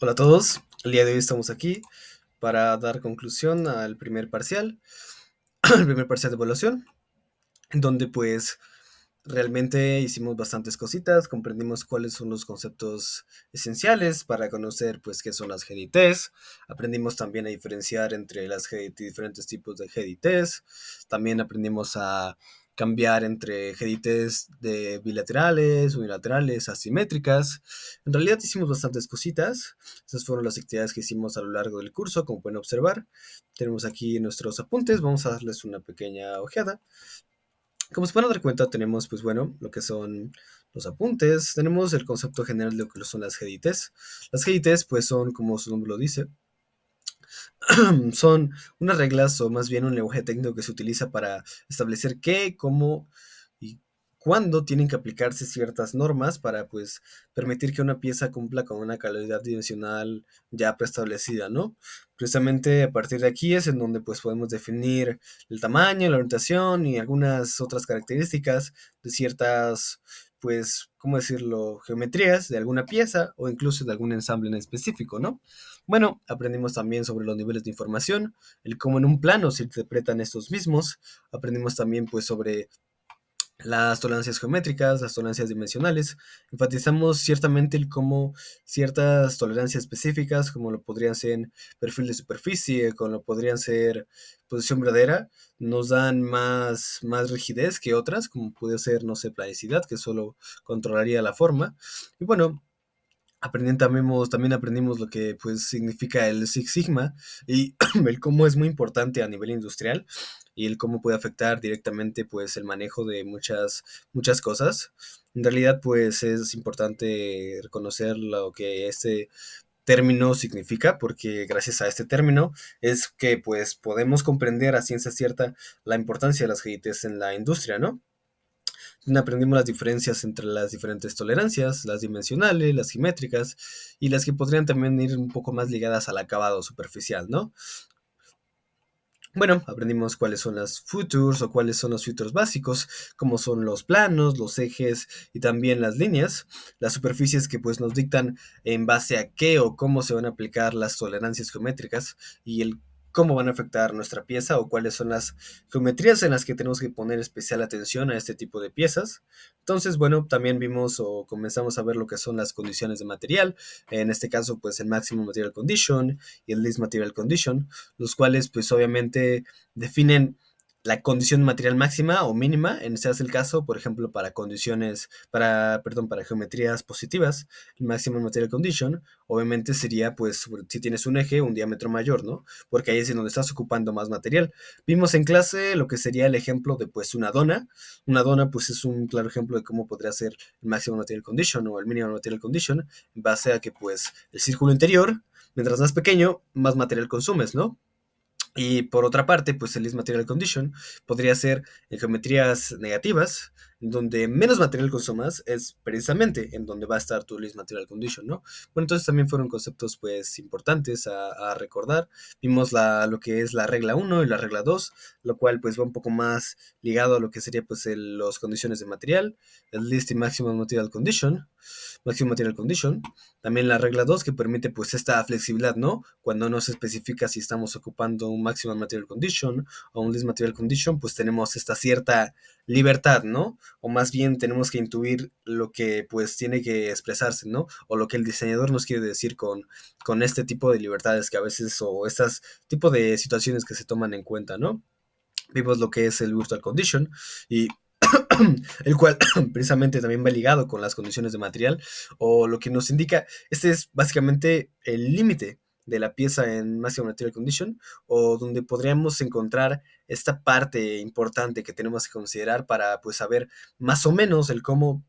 Hola a todos, el día de hoy estamos aquí para dar conclusión al primer parcial, al primer parcial de evaluación, en donde pues realmente hicimos bastantes cositas, comprendimos cuáles son los conceptos esenciales para conocer pues qué son las GDTs, aprendimos también a diferenciar entre las GDT y diferentes tipos de GDTs, también aprendimos a cambiar entre GDTs de bilaterales, unilaterales, asimétricas. En realidad hicimos bastantes cositas. Esas fueron las actividades que hicimos a lo largo del curso, como pueden observar. Tenemos aquí nuestros apuntes, vamos a darles una pequeña ojeada. Como se pueden dar cuenta, tenemos, pues bueno, lo que son los apuntes, tenemos el concepto general de lo que son las GDTs. Las GDTs, pues son, como su nombre lo dice, son unas reglas o más bien un lenguaje técnico que se utiliza para establecer qué, cómo y cuándo tienen que aplicarse ciertas normas para pues permitir que una pieza cumpla con una calidad dimensional ya preestablecida, ¿no? Precisamente a partir de aquí es en donde pues podemos definir el tamaño, la orientación y algunas otras características de ciertas pues, ¿cómo decirlo?, geometrías de alguna pieza o incluso de algún ensamble en específico, ¿no? Bueno, aprendimos también sobre los niveles de información, el cómo en un plano se interpretan estos mismos. Aprendimos también pues sobre las tolerancias geométricas, las tolerancias dimensionales. Enfatizamos ciertamente el cómo ciertas tolerancias específicas, como lo podrían ser perfil de superficie, como lo podrían ser posición verdadera, nos dan más rigidez que otras, como puede ser, no sé, planicidad, que solo controlaría la forma. Y bueno, también aprendimos lo que pues significa el Six Sigma y el cómo es muy importante a nivel industrial y el cómo puede afectar directamente pues el manejo de muchas cosas. En realidad pues es importante reconocer lo que este término significa porque gracias a este término es que pues podemos comprender a ciencia cierta la importancia de las GITs en la industria, ¿no? Aprendimos las diferencias entre las diferentes tolerancias, las dimensionales, las simétricas y las que podrían también ir un poco más ligadas al acabado superficial, ¿no? Bueno, aprendimos cuáles son las futures o cuáles son los futures básicos, como son los planos, los ejes y también las líneas, las superficies que pues nos dictan en base a qué o cómo se van a aplicar las tolerancias geométricas y el cómo van a afectar nuestra pieza o cuáles son las geometrías en las que tenemos que poner especial atención a este tipo de piezas. Entonces, bueno, también vimos o comenzamos a ver lo que son las condiciones de material, en este caso pues el Maximum Material Condition y el Least Material Condition, los cuales pues obviamente definen la condición material máxima o mínima, en ese es el caso, por ejemplo, para geometrías positivas, el maximum material condition, obviamente sería, pues, si tienes un eje, un diámetro mayor, ¿no? Porque ahí es en donde estás ocupando más material. Vimos en clase lo que sería el ejemplo de, pues, una dona, pues, es un claro ejemplo de cómo podría ser el máximo material condition o el mínimo material condition, en base a que, pues, el círculo interior, mientras más pequeño, más material consumes, ¿no? Y por otra parte, pues el Least Material Condition podría ser en geometrías negativas, donde menos material consumas es precisamente en donde va a estar tu Least Material Condition, ¿no? Bueno, entonces también fueron conceptos pues importantes a recordar. Vimos lo que es la regla uno y la regla 2, lo cual pues va un poco más ligado a lo que sería pues los condiciones de material, el Least y Maximum Material Condition, Maximum Material Condition. También la regla 2 que permite pues esta flexibilidad, ¿no? Cuando no se especifica si estamos ocupando un Maximum Material Condition o un Least Material Condition, pues tenemos esta cierta libertad, ¿no? O más bien tenemos que intuir lo que pues tiene que expresarse, ¿no? O lo que el diseñador nos quiere decir con este tipo de libertades que a veces o estas tipo de situaciones que se toman en cuenta, ¿no? Vimos lo que es el Virtual Condition y el cual precisamente también va ligado con las condiciones de material o lo que nos indica, este es básicamente el límite de la pieza en Maximum Material Condition o donde podríamos encontrar esta parte importante que tenemos que considerar para pues saber más o menos el cómo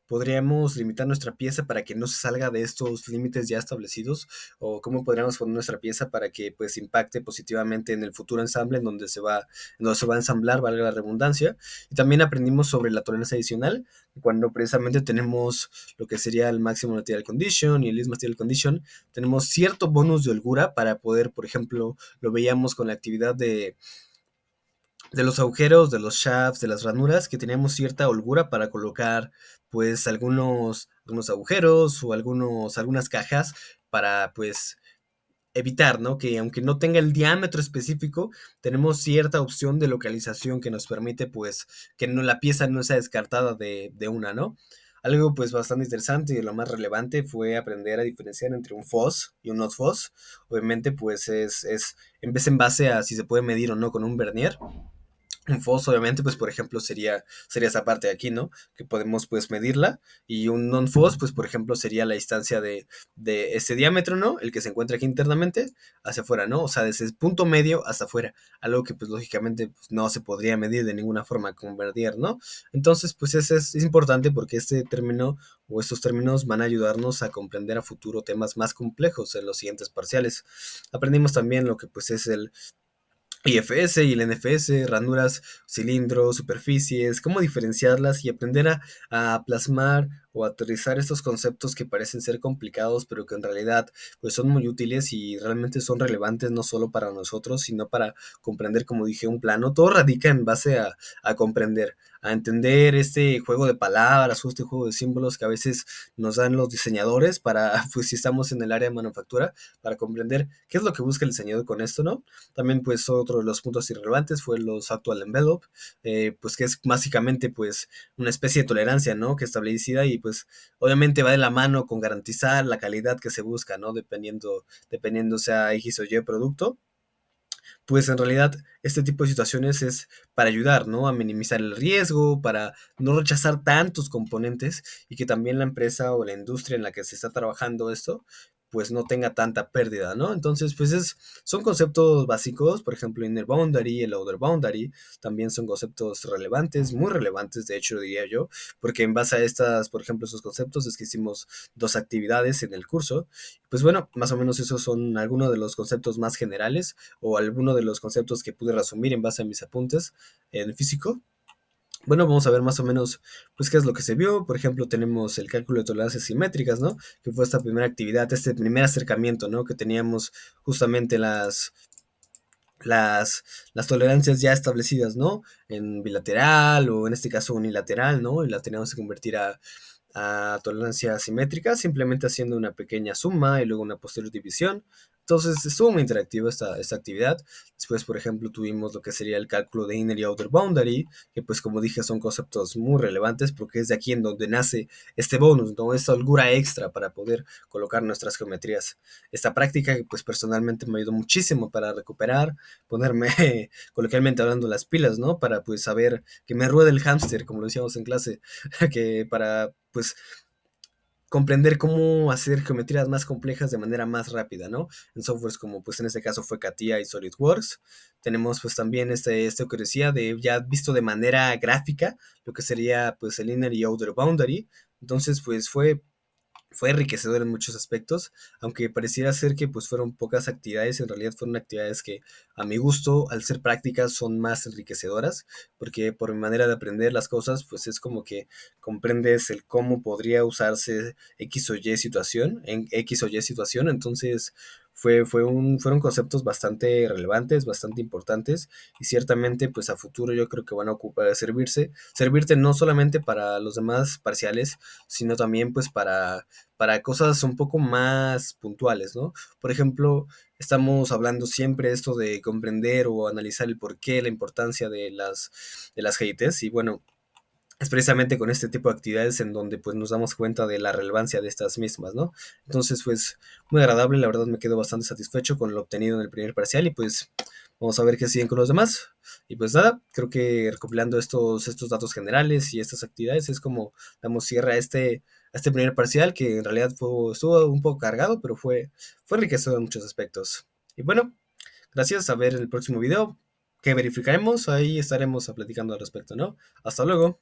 podríamos limitar nuestra pieza para que no se salga de estos límites ya establecidos o cómo podríamos poner nuestra pieza para que pues impacte positivamente en el futuro ensamble en donde se va a ensamblar, valga la redundancia. Y también aprendimos sobre la tolerancia adicional, cuando precisamente tenemos lo que sería el máximo material condition y el least material condition, tenemos cierto bonus de holgura para poder, por ejemplo, lo veíamos con la actividad de los agujeros, de los shafts, de las ranuras, que teníamos cierta holgura para colocar pues algunos agujeros o algunas cajas para pues evitar, ¿no? Que aunque no tenga el diámetro específico, tenemos cierta opción de localización que nos permite, pues, que no, la pieza no sea descartada de una, ¿no? Algo, pues, bastante interesante y lo más relevante fue aprender a diferenciar entre un FOS y un not FOS. Obviamente, pues, en vez en base a si se puede medir o no con un vernier. Un FOS, obviamente, pues por ejemplo sería esa parte de aquí, ¿no? Que podemos pues medirla. Y un non-FOS, pues por ejemplo sería la distancia de este diámetro, ¿no? El que se encuentra aquí internamente hacia afuera, ¿no? O sea, desde el punto medio hasta afuera. Algo que pues lógicamente pues, no se podría medir de ninguna forma con vernier, ¿no? Entonces pues es importante porque este término o estos términos van a ayudarnos a comprender a futuro temas más complejos en los siguientes parciales. Aprendimos también lo que pues es el IFS y el NFS, ranuras, cilindros, superficies, cómo diferenciarlas y aprender a plasmar o aterrizar estos conceptos que parecen ser complicados, pero que en realidad pues son muy útiles y realmente son relevantes no solo para nosotros, sino para comprender, como dije, un plano. Todo radica en base a comprender, a entender este juego de palabras o este juego de símbolos que a veces nos dan los diseñadores para, pues si estamos en el área de manufactura, para comprender qué es lo que busca el diseñador con esto, ¿no? También pues otro de los puntos irrelevantes fue los actual envelope, pues que es básicamente pues una especie de tolerancia, ¿no? Que establecida y pues obviamente va de la mano con garantizar la calidad que se busca, ¿no? Dependiendo sea X o Y producto, pues en realidad este tipo de situaciones es para ayudar, ¿no? A minimizar el riesgo, para no rechazar tantos componentes y que también la empresa o la industria en la que se está trabajando esto, pues no tenga tanta pérdida, ¿no? Entonces, pues son conceptos básicos, por ejemplo, inner boundary, el outer boundary, también son conceptos relevantes, muy relevantes, de hecho, diría yo, porque en base a estas, por ejemplo, esos conceptos es que hicimos dos actividades en el curso. Pues bueno, más o menos esos son algunos de los conceptos más generales o alguno de los conceptos que pude resumir en base a mis apuntes en físico. Bueno, vamos a ver más o menos, pues, qué es lo que se vio. Por ejemplo, tenemos el cálculo de tolerancias simétricas, ¿no? Que fue esta primera actividad, este primer acercamiento, ¿no? Que teníamos justamente las, las tolerancias ya establecidas, ¿no? En bilateral o en este caso unilateral, ¿no? Y la teníamos que convertir a tolerancia simétrica, simplemente haciendo una pequeña suma y luego una posterior división. Entonces estuvo muy interactiva esta actividad. Después, por ejemplo, tuvimos lo que sería el cálculo de inner y outer boundary, que pues como dije son conceptos muy relevantes porque es de aquí en donde nace este bonus, ¿no? Esta holgura extra para poder colocar nuestras geometrías. Esta práctica que pues personalmente me ayudó muchísimo para recuperar, ponerme coloquialmente hablando las pilas, ¿no? Para pues saber que me ruede el hámster, como lo decíamos en clase, que para pues comprender cómo hacer geometrías más complejas de manera más rápida, ¿no? En softwares como pues en este caso fue CATIA y SolidWorks. Tenemos pues también este que decía de ya visto de manera gráfica lo que sería pues el inner y outer boundary. Entonces pues fue enriquecedor en muchos aspectos, aunque pareciera ser que pues fueron pocas actividades, en realidad fueron actividades que a mi gusto, al ser prácticas, son más enriquecedoras, porque por mi manera de aprender las cosas, pues es como que comprendes el cómo podría usarse X o Y situación, en X o Y situación, entonces fueron conceptos bastante relevantes, bastante importantes, y ciertamente pues a futuro yo creo que van a ocupar, servirte no solamente para los demás parciales, sino también pues para cosas un poco más puntuales, ¿no? Por ejemplo, estamos hablando siempre esto de comprender o analizar el porqué, la importancia de las GITs y bueno, es precisamente con este tipo de actividades en donde pues nos damos cuenta de la relevancia de estas mismas, ¿no? Entonces, pues muy agradable, la verdad me quedo bastante satisfecho con lo obtenido en el primer parcial y pues vamos a ver qué siguen con los demás. Y pues nada, creo que recopilando estos datos generales y estas actividades es como damos cierre a este primer parcial que en realidad estuvo un poco cargado, pero fue enriquecedor en muchos aspectos. Y bueno, gracias a ver el próximo video que verificaremos, ahí estaremos platicando al respecto, ¿no? Hasta luego.